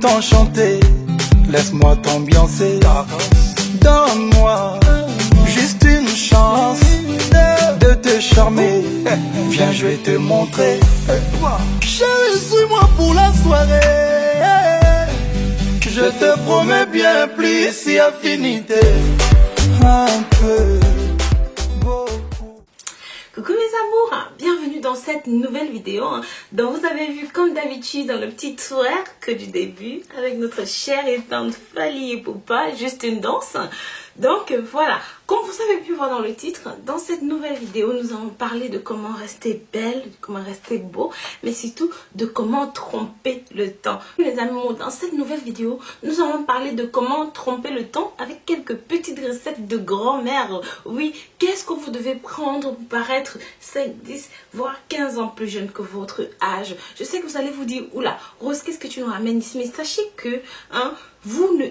t'enchanter, laisse-moi t'ambiancer. Donne-moi juste une chance de te charmer. Viens, je vais te montrer. Chérie, suis-moi pour la soirée. Je te promets bien plus si affinité. Un peu, beaucoup. Coucou mes amours, bienvenue dans cette nouvelle vidéo. Donc vous avez vu comme d'habitude dans le petit twerk du début avec notre chère et tante Fally Ipupa, juste une danse. Donc voilà, comme vous avez pu voir dans le titre, dans cette nouvelle vidéo, nous allons parler de comment rester belle, de comment rester beau, mais surtout de comment tromper le temps. Les amours, dans cette nouvelle vidéo, nous allons parler de comment tromper le temps avec quelques petites recettes de grand-mère. Oui, qu'est-ce que vous devez prendre pour paraître 5, 10, voire 15 ans plus jeune que votre âge. Je sais que vous allez vous dire, oula, Rose, qu'est-ce que tu nous ramènes ici? Mais sachez que,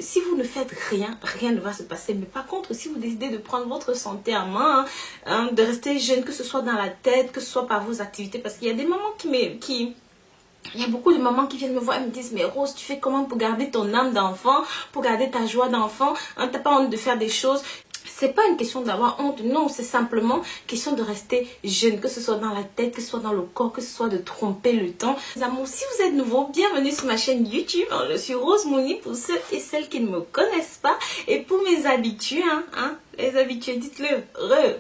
si vous ne faites rien, rien ne va se passer. Mais par contre, si vous décidez de prendre votre santé en main, de rester jeune, que ce soit dans la tête, que ce soit par vos activités, parce qu'il y a des mamans il y a beaucoup de mamans qui viennent me voir et me disent, mais Rose, tu fais comment pour garder ton âme d'enfant, pour garder ta joie d'enfant, t'as pas honte de faire des choses? C'est pas une question d'avoir honte, non, c'est simplement question de rester jeune, que ce soit dans la tête, que ce soit dans le corps, que ce soit de tromper le temps. Les amours, si vous êtes nouveaux, bienvenue sur ma chaîne YouTube. Je suis Rose Mouni pour ceux et celles qui ne me connaissent pas. Et pour mes habitués, les habitués, dites-le,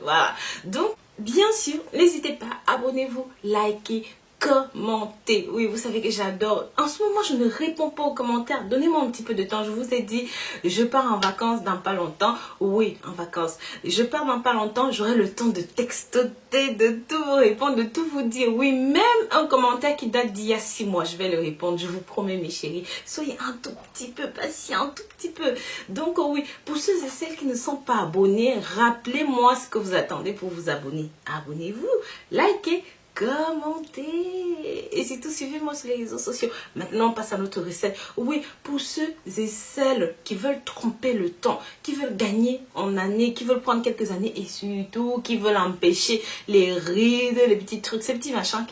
voilà. Donc, bien sûr, n'hésitez pas, abonnez-vous, likez, commentez. Oui, vous savez que j'adore. En ce moment, je ne réponds pas aux commentaires. Donnez-moi un petit peu de temps. Je vous ai dit, je pars en vacances dans pas longtemps. Oui, en vacances. Je pars dans pas longtemps. J'aurai le temps de textoter, de tout vous répondre, de tout vous dire. Oui, même un commentaire qui date d'il y a 6 mois, je vais le répondre. Je vous promets, mes chéris. Soyez un tout petit peu patients, un tout petit peu. Donc, oui, pour ceux et celles qui ne sont pas abonnés, rappelez-moi ce que vous attendez pour vous abonner. Abonnez-vous, likez, commentez et surtout suivez-moi sur les réseaux sociaux. Maintenant on passe à notre recette. Oui, pour ceux et celles qui veulent tromper le temps, qui veulent gagner en années, qui veulent prendre quelques années et surtout qui veulent empêcher les rides, les petits trucs, ces petits machins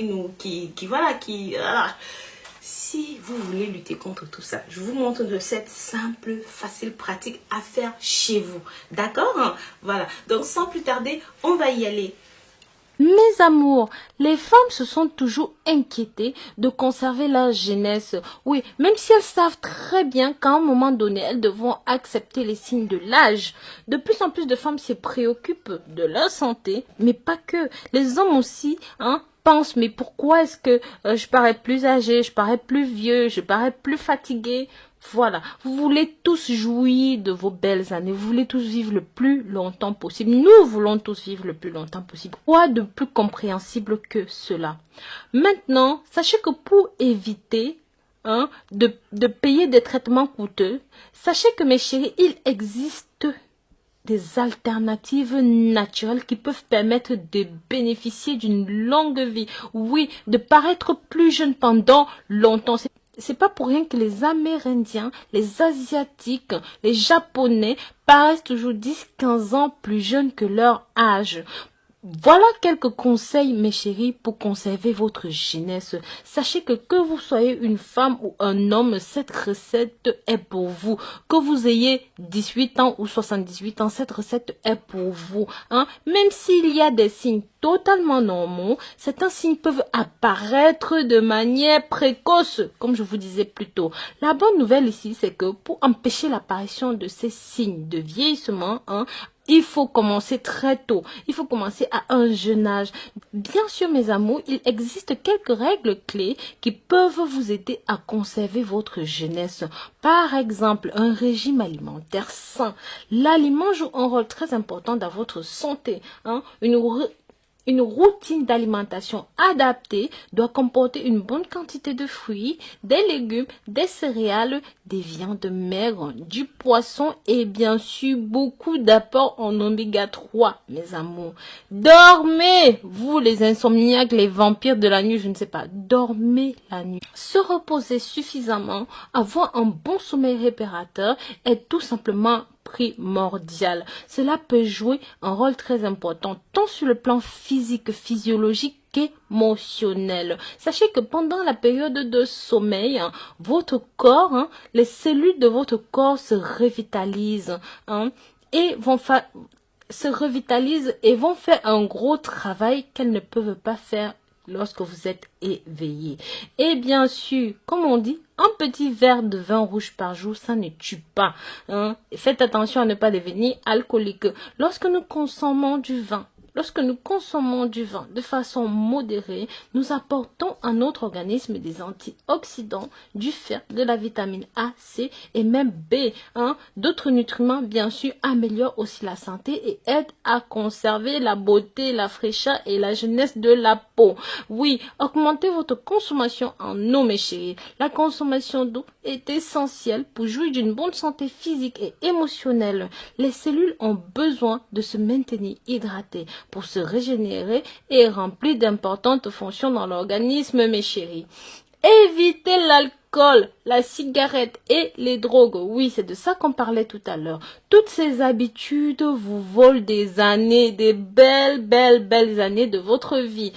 voilà. Si vous voulez lutter contre tout ça, je vous montre une recette simple, facile, pratique à faire chez vous. D'accord? Voilà. Donc sans plus tarder, on va y aller. Mes amours, les femmes se sont toujours inquiétées de conserver leur jeunesse. Oui, même si elles savent très bien qu'à un moment donné, elles devront accepter les signes de l'âge. De plus en plus de femmes se préoccupent de leur santé, mais pas que. Les hommes aussi, pensent, mais pourquoi est-ce que je parais plus âgé, je parais plus vieux, je parais plus fatigué? Voilà, vous voulez tous jouir de vos belles années, vous voulez tous vivre le plus longtemps possible. Nous voulons tous vivre le plus longtemps possible. Quoi de plus compréhensible que cela? Maintenant, sachez que pour éviter de payer des traitements coûteux, sachez que mes chéris, il existe des alternatives naturelles qui peuvent permettre de bénéficier d'une longue vie. Oui, de paraître plus jeune pendant longtemps. C'est pas pour rien que les Amérindiens, les Asiatiques, les Japonais paraissent toujours 10-15 ans plus jeunes que leur âge. Voilà quelques conseils, mes chéris, pour conserver votre jeunesse. Sachez que vous soyez une femme ou un homme, cette recette est pour vous. Que vous ayez 18 ans ou 78 ans, cette recette est pour vous. Même s'il y a des signes totalement normaux, certains signes peuvent apparaître de manière précoce, comme je vous disais plus tôt. La bonne nouvelle ici, c'est que pour empêcher l'apparition de ces signes de vieillissement, il faut commencer très tôt. Il faut commencer à un jeune âge. Bien sûr, mes amours, il existe quelques règles clés qui peuvent vous aider à conserver votre jeunesse. Par exemple, un régime alimentaire sain. L'aliment joue un rôle très important dans votre santé. Une routine d'alimentation adaptée doit comporter une bonne quantité de fruits, des légumes, des céréales, des viandes maigres, du poisson et bien sûr beaucoup d'apports en oméga 3, mes amours. Dormez, vous les insomniaques, les vampires de la nuit, je ne sais pas, dormez la nuit. Se reposer suffisamment, avoir un bon sommeil réparateur est tout simplement primordial. Cela peut jouer un rôle très important tant sur le plan physique, physiologique qu'émotionnel. Sachez que pendant la période de sommeil, votre corps, les cellules de votre corps se revitalisent et vont faire un gros travail qu'elles ne peuvent pas faire lorsque vous êtes éveillé. Et bien sûr, comme on dit, un petit verre de vin rouge par jour, ça ne tue pas. Faites attention à ne pas devenir alcoolique. Lorsque nous consommons du vin de façon modérée, nous apportons à notre organisme des antioxydants, du fer, de la vitamine A, C et même B. D'autres nutriments, bien sûr, améliorent aussi la santé et aident à conserver la beauté, la fraîcheur et la jeunesse de la peau. Oui, augmentez votre consommation en eau, mes chéris. La consommation d'eau est essentielle pour jouir d'une bonne santé physique et émotionnelle. Les cellules ont besoin de se maintenir hydratées pour se régénérer et remplir d'importantes fonctions dans l'organisme, mes chéris. Évitez l'alcool, la cigarette et les drogues. Oui, c'est de ça qu'on parlait tout à l'heure. Toutes ces habitudes vous volent des années, des belles années de votre vie.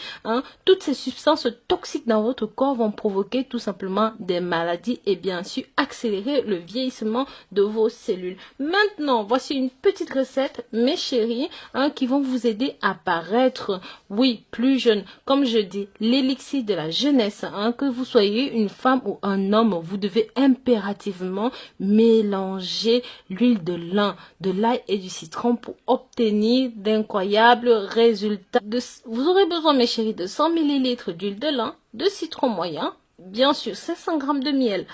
Toutes ces substances toxiques dans votre corps vont provoquer tout simplement des maladies et bien sûr accélérer le vieillissement de vos cellules. Maintenant, voici une petite recette, mes chéris, qui vont vous aider à paraître, oui, plus jeune. Comme je dis, l'élixir de la jeunesse, que vous soyez une femme ou un homme, vous devez impérativement mélanger l'huile de lin, de l'ail et du citron pour obtenir d'incroyables résultats. Vous aurez besoin, mes chéris, de 100 ml d'huile de lin, de citron moyen, bien sûr 500 g de miel.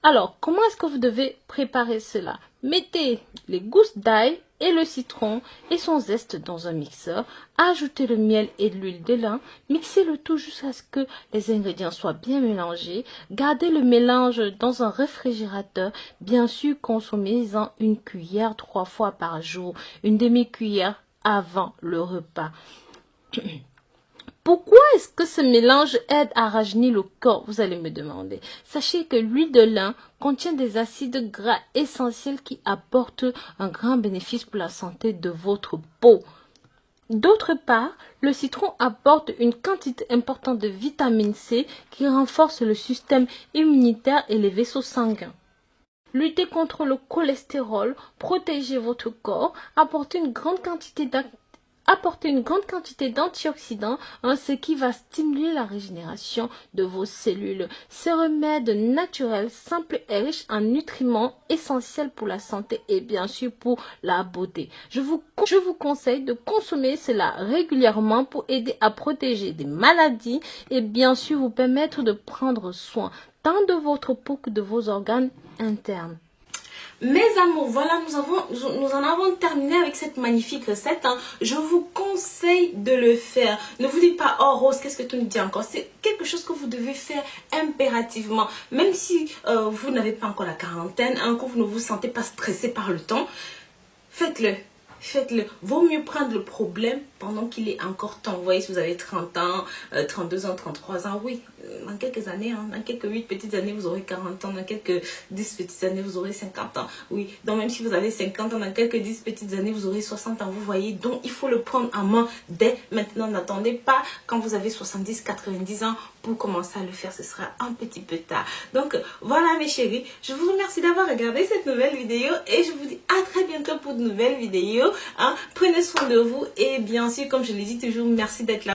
Alors, comment est-ce que vous devez préparer cela? Mettez les gousses d'ail et le citron et son zeste dans un mixeur. Ajoutez le miel et l'huile de lin. Mixez le tout jusqu'à ce que les ingrédients soient bien mélangés. Gardez le mélange dans un réfrigérateur. Bien sûr, consommez-en une cuillère 3 fois par jour. Une demi-cuillère avant le repas. Pourquoi est-ce que ce mélange aide à rajeunir le corps, vous allez me demander? Sachez que l'huile de lin contient des acides gras essentiels qui apportent un grand bénéfice pour la santé de votre peau. D'autre part, le citron apporte une quantité importante de vitamine C qui renforce le système immunitaire et les vaisseaux sanguins. Lutter contre le cholestérol, protéger votre corps, apporter une grande quantité d'antioxydants, ce qui va stimuler la régénération de vos cellules. Ce remède naturel, simple et riche en nutriments essentiels pour la santé et bien sûr pour la beauté. Je vous conseille de consommer cela régulièrement pour aider à protéger des maladies et bien sûr vous permettre de prendre soin tant de votre peau que de vos organes internes. Mes amours, voilà, nous en avons terminé avec cette magnifique recette. Je vous conseille de le faire. Ne vous dites pas, oh Rose, qu'est-ce que tu nous dis encore? C'est quelque chose que vous devez faire impérativement. Même si vous n'avez pas encore la quarantaine, que vous ne vous sentez pas stressé par le temps, faites-le. Faites-le. Vaut mieux prendre le problème pendant qu'il est encore temps. Vous voyez, si vous avez 30 ans, 32 ans, 33 ans, oui, dans quelques années, dans quelques 8 petites années, vous aurez 40 ans, dans quelques 10 petites années, vous aurez 50 ans. Oui, donc même si vous avez 50 ans, dans quelques 10 petites années, vous aurez 60 ans, vous voyez. Donc, il faut le prendre en main dès maintenant. N'attendez pas quand vous avez 70, 90 ans pour commencer à le faire. Ce sera un petit peu tard. Donc, voilà mes chéris. Je vous remercie d'avoir regardé cette nouvelle vidéo et je vous dis à très bientôt pour de nouvelles vidéos. Prenez soin de vous et bien sûr, comme je l'ai dit toujours, merci d'être là.